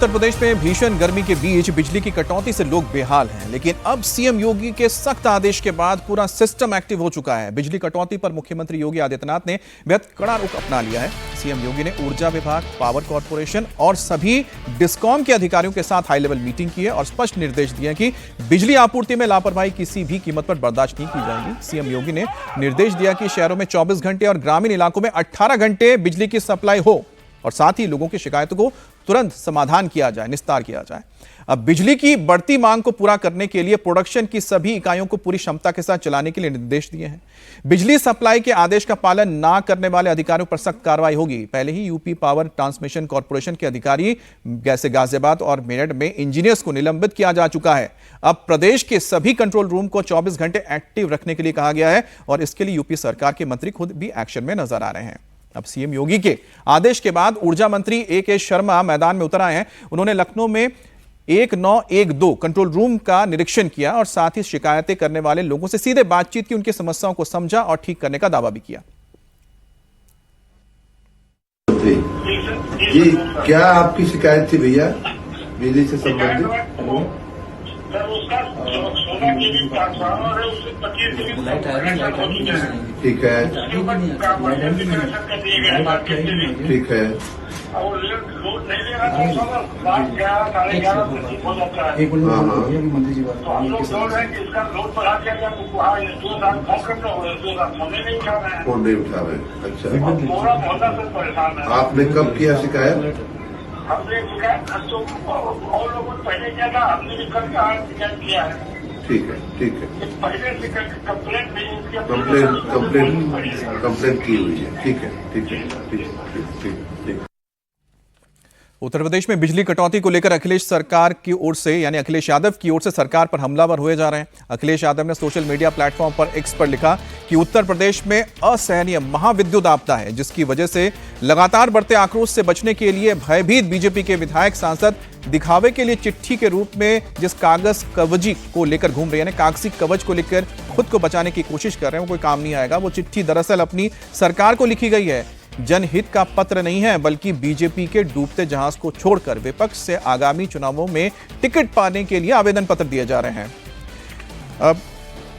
उत्तर प्रदेश में भीषण गर्मी के बीच बिजली की कटौती से लोग बेहाल हैं, लेकिन अब सीएम योगी के सख्त आदेश के बाद पूरा सिस्टम एक्टिव हो चुका है। बिजली कटौती पर मुख्यमंत्री योगी आदित्यनाथ ने बेहद कड़ा रुख अपना लिया है। सीएम योगी ने ऊर्जा विभाग, पावर कॉर्पोरेशन और सभी डिस्कॉम के अधिकारियों के साथ हाई लेवल मीटिंग की है और स्पष्ट निर्देश दिए कि बिजली आपूर्ति में लापरवाही किसी भी कीमत पर बर्दाश्त नहीं की जाएगी। सीएम योगी ने निर्देश दिया कि शहरों में 24 घंटे और ग्रामीण इलाकों में 18 घंटे बिजली की सप्लाई हो और साथ ही लोगों की शिकायतों को तुरंत समाधान किया जाए, निस्तार किया जाए। अब बिजली की बढ़ती मांग को पूरा करने के लिए प्रोडक्शन की सभी इकाइयों को पूरी क्षमता के साथ चलाने के लिए निर्देश दिए हैं। बिजली सप्लाई के आदेश का पालन ना करने वाले अधिकारियों पर सख्त कार्रवाई होगी। पहले ही यूपी पावर ट्रांसमिशन कॉर्पोरेशन के अधिकारी जैसे गाजियाबाद और मेरठ में इंजीनियर्स को निलंबित किया जा चुका है। अब प्रदेश के सभी कंट्रोल रूम को 24 घंटे एक्टिव रखने के लिए कहा गया है और इसके लिए यूपी सरकार के मंत्री खुद भी एक्शन में नजर आ रहे हैं। अब सीएम योगी के आदेश के बाद ऊर्जा मंत्री ए.के. शर्मा मैदान में उतर आए हैं। उन्होंने लखनऊ में 1912 कंट्रोल रूम का निरीक्षण किया और साथ ही शिकायतें करने वाले लोगों से सीधे बातचीत की, उनकी समस्याओं को समझा और ठीक करने का दावा भी किया। जी, क्या आपकी शिकायत थी भैया बिजली से संबंधित? ठीक है, ठीक है। फोन नहीं उठा रहे। अच्छा, आपने कब किया शिकायत? हमने शिकायत और लोगों ने पहले किया था, हमने भी कल शिकायत किया है। ठीक है, ठीक है। पहले से कंप्लेंट नहीं, कंप्लेंट की हुई है। ठीक है, ठीक है, ठीक है, ठीक। उत्तर प्रदेश में बिजली कटौती को लेकर अखिलेश सरकार की ओर से यानी अखिलेश यादव की ओर से सरकार पर हमलावर हुए जा रहे हैं। अखिलेश यादव ने सोशल मीडिया प्लेटफॉर्म पर एक्स पर लिखा कि उत्तर प्रदेश में असहनीय महाविद्युत आपदा है, जिसकी वजह से लगातार बढ़ते आक्रोश से बचने के लिए भयभीत बीजेपी के विधायक सांसद दिखावे के लिए चिट्ठी के रूप में जिस कागज कवजी को लेकर घूम रहे हैं, कागजी कवच को लेकर खुद को बचाने की कोशिश कर रहे हैं, वो कोई काम नहीं आएगा। वो चिट्ठी दरअसल अपनी सरकार को लिखी गई है। जनहित का पत्र नहीं है, बल्कि बीजेपी के डूबते जहाज को छोड़कर विपक्ष से आगामी चुनावों में टिकट पाने के लिए आवेदन पत्र दिए जा रहे हैं। अब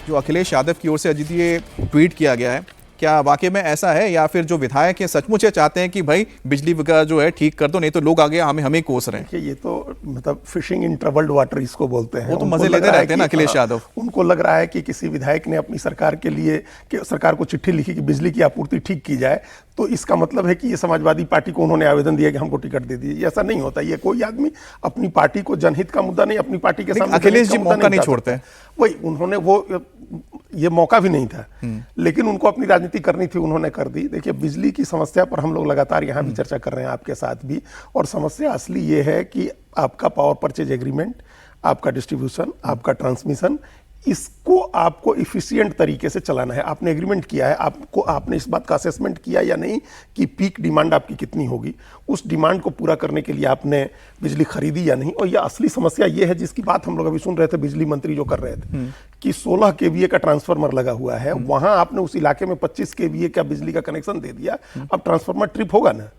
जो अखिलेश यादव की ओर से अजीत ये ट्वीट किया गया है, क्या वाकई में ऐसा है या फिर जो विधायक हैं सचमुच चाहते हैं कि भाई बिजली का जो है ठीक कर दो, नहीं तो लोग आगे हमें कोस रहे हैं? ये तो मतलब फिशिंग इन ट्रबल्ड वाटर इसको बोलते हैं। वो तो मजे लेते रहते हैं ना अखिलेश यादव। उनको लग रहा है कि किसी विधायक ने अपनी सरकार के लिए सरकार को चिट्ठी लिखी कि बिजली की आपूर्ति ठीक की जाए, तो इसका मतलब है कि ये समाजवादी पार्टी को उन्होंने आवेदन दिया कि हमको टिकट दे दीजिए। ऐसा नहीं होता। ये कोई आदमी अपनी पार्टी को जनहित का मुद्दा नहीं, अपनी पार्टी के सामने अखिलेश जी मौका नहीं छोड़ते। वही उन्होंने ये मौका भी नहीं था, लेकिन उनको अपनी राजनीति करनी थी, उन्होंने कर दी। देखिए, बिजली की समस्या पर हम लोग लगातार यहाँ भी चर्चा कर रहे हैं आपके साथ भी, और समस्या असली ये है कि आपका पावर परचेज एग्रीमेंट, आपका डिस्ट्रीब्यूशन, आपका ट्रांसमिशन, इसको आपको इफिशिएंट तरीके से चलाना है। आपने एग्रीमेंट किया है, आपने इस बात का असेसमेंट किया या नहीं कि पीक डिमांड आपकी कितनी होगी, उस डिमांड को पूरा करने के लिए आपने बिजली खरीदी या नहीं। और यह असली समस्या ये है जिसकी बात हम लोग अभी सुन रहे थे, बिजली मंत्री जो कर रहे थे कि 16 kVA का ट्रांसफार्मर लगा हुआ है, वहां आपने उस इलाके में 25 kVA का बिजली का कनेक्शन दे दिया। अब ट्रांसफार्मर ट्रिप होगा ना,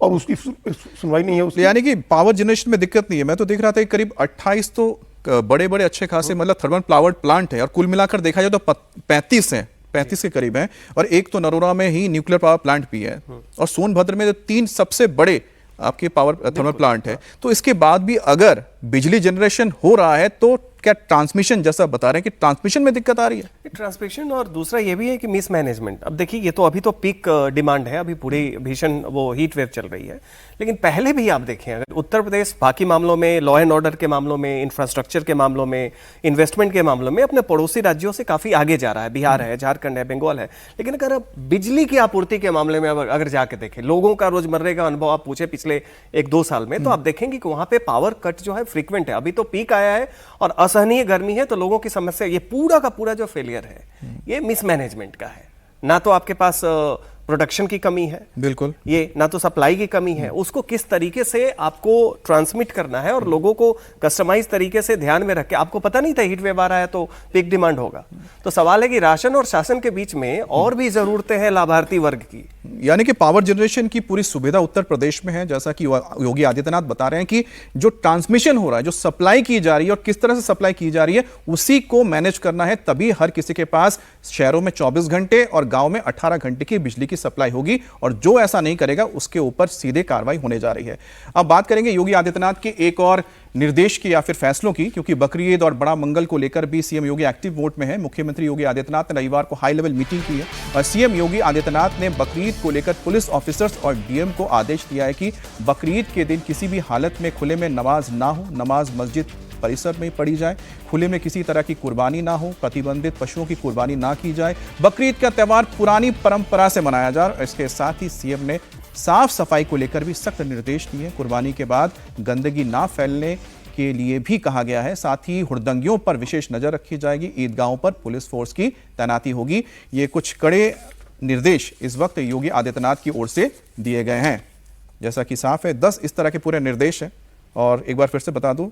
और उसकी सुनवाई नहीं है उसकी। यानी कि पावर जनरेशन में दिक्कत नहीं है। मैं तो देख रहा था करीब 28 तो बड़े बड़े अच्छे खासे मतलब थर्मल पावर प्लांट है, और कुल मिलाकर देखा जाए तो 35 के करीब हैं, और एक तो नरोरा में ही न्यूक्लियर पावर प्लांट भी है, और सोनभद्र में 3 सबसे बड़े आपके पावर थर्मल प्लांट है। तो इसके बाद भी अगर बिजली जनरेशन हो रहा है तो क्या ट्रांसमिशन, जैसा बता रहे हैं कि ट्रांसमिशन में दिक्कत आ रही है? ट्रांसमिशन, और दूसरा ये भी है कि मिसमैनेजमेंट। अब देखिए, ये तो अभी तो पीक डिमांड है, अभी पूरी भीषण वो हीट वेव चल रही है, लेकिन पहले भी आप देखें, अगर उत्तर प्रदेश बाकी मामलों में, लॉ एंड ऑर्डर के मामलों में, इंफ्रास्ट्रक्चर के मामलों में, इन्वेस्टमेंट के मामलों में अपने पड़ोसी राज्यों से काफी आगे जा रहा है। बिहार है, झारखंड है, बंगाल है। लेकिन अगर आप बिजली की आपूर्ति के मामले में अगर जाके देखें, लोगों का रोजमर्रे का अनुभव आप पूछे पिछले 1-2 साल में, तो आप देखेंगे कि वहां पे पावर कट जो है फ्रीक्वेंट है। अभी तो पीक आया है और असहनीय गर्मी है, तो लोगों की समस्या, ये पूरा का पूरा जो फेलियर है, ये मिसमैनेजमेंट का है। ना तो आपके पास प्रोडक्शन की कमी है, बिल्कुल, ये ना तो सप्लाई की कमी है, उसको किस तरीके से आपको ट्रांसमिट करना है और लोगों को कस्टमाइज तरीके से ध्यान में रख के। आपको पता नहीं था हीट वेव आ रहा है तो पीक डिमांड होगा। तो सवाल है कि राशन और शासन के बीच में और भी जरूरतें हैं लाभार्थी वर्ग की। यानी कि पावर जनरेशन की पूरी सुविधा उत्तर प्रदेश में है। जैसा कि योगी आदित्यनाथ बता रहे हैं कि जो ट्रांसमिशन हो रहा है, जो सप्लाई की जा रही है और किस तरह से सप्लाई की जा रही है, उसी को मैनेज करना है। तभी हर किसी के पास शहरों में 24 घंटे और गांव में 18 घंटे की बिजली की सप्लाई होगी, और जो ऐसा नहीं करेगा उसके ऊपर सीधे कार्रवाई होने जा रही है। अब बात करेंगे योगी आदित्यनाथ के एक और निर्देश की या फिर फैसलों की, क्योंकि बकरी ईद और बड़ा मंगल को लेकर भी सीएम योगी एक्टिव मोड में है। मुख्यमंत्री योगी आदित्यनाथ ने रविवार को हाई लेवल मीटिंग की है और सीएम योगी आदित्यनाथ ने बकरी ईद को लेकर पुलिस ऑफिसर्स और डीएम को आदेश दिया है कि बकरी ईद के दिन किसी भी हालत में खुले में नमाज ना हो, नमाज मस्जिद परिसर में पढ़ी जाए, खुले में किसी तरह की कुर्बानी ना हो, प्रतिबंधित पशुओं की कुर्बानी ना की जाए, बकरी ईद का त्यौहार पुरानी परंपरा से मनाया जाए। इसके साथ ही सीएम ने साफ सफाई को लेकर भी सख्त निर्देश दिए। कुर्बानी के बाद गंदगी ना फैलने के लिए भी कहा गया है। साथ ही हुड़दंगियों पर विशेष नजर रखी जाएगी। ईदगाहों पर पुलिस फोर्स की तैनाती होगी। ये कुछ कड़े निर्देश इस वक्त योगी आदित्यनाथ की ओर से दिए गए हैं। जैसा कि साफ है, 10 इस तरह के पूरे निर्देश हैं। और एक बार फिर से बता दूं,